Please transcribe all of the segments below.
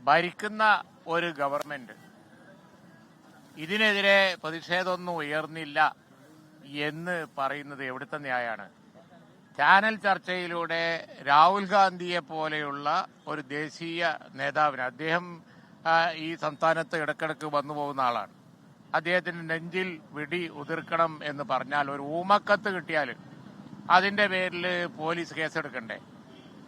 ഭരിക്കുന്ന ഒരു ഗവൺമെന്റ് ഇതിനെതിരെ പ്രതിഷേധമൊന്നും ഉയർന്നില്ല എന്ന് പറയുന്നത് എവിടുത്തെ ന്യായമാണ്? ചാനൽ ചർച്ചയിലൂടെ രാഹുൽ ഗാന്ധിയെ പോലെയുള്ള ഒരു ദേശീയ നേതാവിന്, അദ്ദേഹം ഈ സംസ്ഥാനത്ത് ഇടക്കിടക്ക് വന്നു പോകുന്ന ആളാണ്, അദ്ദേഹത്തിന് നെഞ്ചിൽ വെടി ഉതിർക്കണം എന്ന് പറഞ്ഞാൽ ഒരു ഊമക്കത്ത് കിട്ടിയാൽ അതിന്റെ പേരിൽ പോലീസ് കേസെടുക്കണ്ടേ?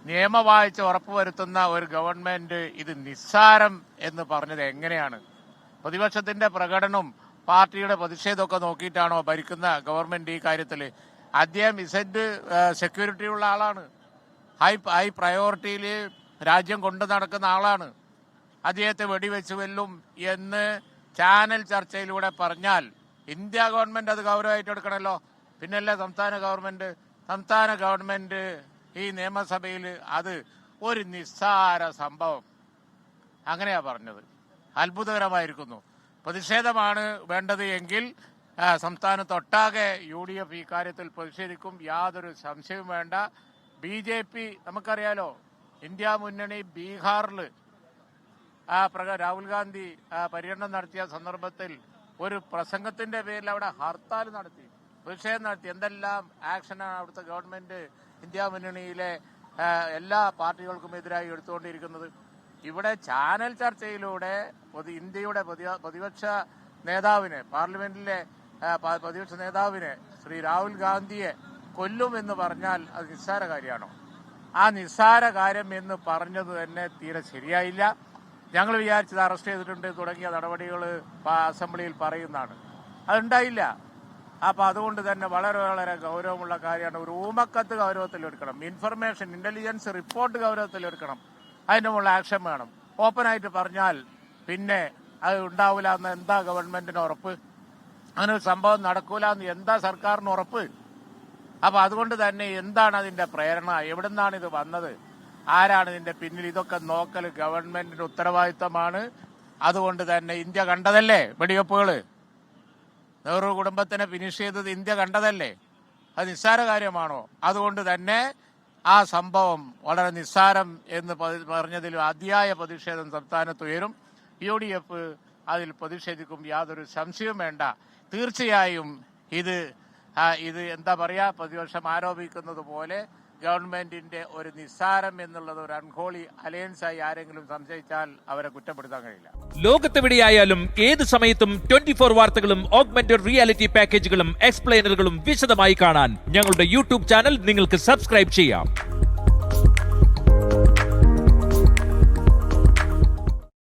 നിയമവാഴ്ച ഉറപ്പുവരുത്തുന്ന ഒരു ഗവൺമെന്റ് ഇത് നിസ്സാരം എന്ന് പറഞ്ഞത് എങ്ങനെയാണ്? പ്രതിപക്ഷത്തിന്റെ പ്രകടനവും പാർട്ടിയുടെ പ്രതിഷേധമൊക്കെ നോക്കിയിട്ടാണോ ഭരിക്കുന്ന ഗവൺമെന്റ് ഈ കാര്യത്തിൽ? അദ്ദേഹം സെക്യൂരിറ്റി ഉള്ള ആളാണ്, ഹൈ പ്രയോറിറ്റിയിൽ രാജ്യം കൊണ്ടു നടക്കുന്ന ആളാണ്. അദ്ദേഹത്തെ വെടിവെച്ച് വെല്ലും എന്ന് ചാനൽ ചർച്ചയിലൂടെ പറഞ്ഞാൽ ഇന്ത്യ ഗവൺമെന്റ് അത് ഗൗരവമായിട്ട് എടുക്കണമല്ലോ. പിന്നല്ലേ സംസ്ഥാന ഗവൺമെന്റ് ഈ നിയമസഭയിൽ അത് ഒരു നിസ്സാര സംഭവം അങ്ങനെയാ പറഞ്ഞത്. അത്ഭുതകരമായിരിക്കുന്നു. പ്രതിഷേധമാണ് വേണ്ടത് എങ്കിൽ സംസ്ഥാനത്തൊട്ടാകെ UDF ഈ കാര്യത്തിൽ പ്രതിഷേധിക്കും, യാതൊരു സംശയവും വേണ്ട. BJP നമുക്കറിയാലോ, ഇന്ത്യ മുന്നണി ബീഹാറിൽ രാഹുൽ ഗാന്ധി പര്യടനം നടത്തിയ സന്ദർഭത്തിൽ ഒരു പ്രസംഗത്തിന്റെ പേരിൽ അവിടെ ഹർത്താൽ നടത്തി, പ്രതിഷേധം നടത്തി. എന്തെല്ലാം ആക്ഷനാണ് അവിടുത്തെ ഗവൺമെന്റ് ഇന്ത്യ മുന്നണിയിലെ എല്ലാ പാർട്ടികൾക്കും എതിരായി എടുത്തുകൊണ്ടിരിക്കുന്നത്? ഇവിടെ ചാനൽ ചർച്ചയിലൂടെ ഇന്ത്യയുടെ പ്രതിപക്ഷ നേതാവിനെ, പാർലമെന്റിലെ പ്രതിപക്ഷ നേതാവിനെ, ശ്രീ രാഹുൽ ഗാന്ധിയെ കൊല്ലുമെന്ന് പറഞ്ഞാൽ അത് നിസ്സാര കാര്യമാണോ? ആ നിസ്സാര കാര്യം എന്ന് പറഞ്ഞത് തന്നെ തീരെ ശരിയായില്ല. ഞങ്ങൾ വിചാരിച്ചത് അറസ്റ്റ് ചെയ്തിട്ടുണ്ട് തുടങ്ങിയ നടപടികൾ അസംബ്ലിയിൽ പറയുന്നതാണ്, അതുണ്ടായില്ല. അപ്പൊ അതുകൊണ്ട് തന്നെ വളരെ വളരെ ഗൗരവമുള്ള കാര്യമാണ്. ഒരു ഊമക്കത്ത് ഗൗരവത്തിലെടുക്കണം, ഇന്റലിജൻസ് റിപ്പോർട്ട് ഗൗരവത്തിലെടുക്കണം, അതിനുള്ള ആക്ഷൻ വേണം. ഓപ്പണായിട്ട് പറഞ്ഞാൽ പിന്നെ അത് ഉണ്ടാവില്ല എന്ന് എന്താ ഗവൺമെന്റിന് ഉറപ്പ്? അങ്ങനെ ഒരു സംഭവം നടക്കൂല എന്ന് എന്താ സർക്കാരിന് ഉറപ്പ്? അപ്പൊ അതുകൊണ്ട് തന്നെ എന്താണ് അതിന്റെ പ്രേരണ? എവിടുന്നാണ് ഇത് വന്നത്? ആരാണ് ഇതിന്റെ പിന്നിൽ? ഇതൊക്കെ നോക്കൽ ഗവൺമെന്റിന്റെ ഉത്തരവാദിത്തമാണ്. അതുകൊണ്ട് തന്നെ ഇന്ത്യ കണ്ടതല്ലേ വെടിവെപ്പുകള്? നെഹ്റു കുടുംബത്തിനെ ഫിനിഷ് ചെയ്തത് ഇന്ത്യ കണ്ടതല്ലേ? അത് നിസ്സാര കാര്യമാണോ? അതുകൊണ്ട് തന്നെ ആ സംഭവം വളരെ നിസ്സാരം എന്ന് പറഞ്ഞതിൽ അതിയായ പ്രതിഷേധം സംസ്ഥാനത്ത് ഉയരും. UDF അതിൽ പ്രതിഷേധിക്കും, യാതൊരു സംശയവും വേണ്ട. തീർച്ചയായും ഇത് എന്താ പറയാ, പ്രതിപക്ഷം ആരോപിക്കുന്നത് പോലെ ഗവൺമെന്റിന്റെ ഒരു നിസ്സാരം എന്നുള്ളത് ഒരു അൺഹോളി അലയൻസായി ആരെങ്കിലും സംശയിച്ചാൽ അവരെ കുറ്റപ്പെടുത്താൻ കഴിയില്ല. ലോകത്തെവിടെയായാലും ഏത് സമയത്തും 24 വാർത്തകളും ഓഗ്മെന്റഡ് റിയാലിറ്റി പാക്കേജുകളും എക്സ്പ്ലെയിനറുകളും വിശദമായി കാണാൻ ഞങ്ങളുടെ YouTube ചാനൽ നിങ്ങൾക്ക് സബ്സ്ക്രൈബ് ചെയ്യാം.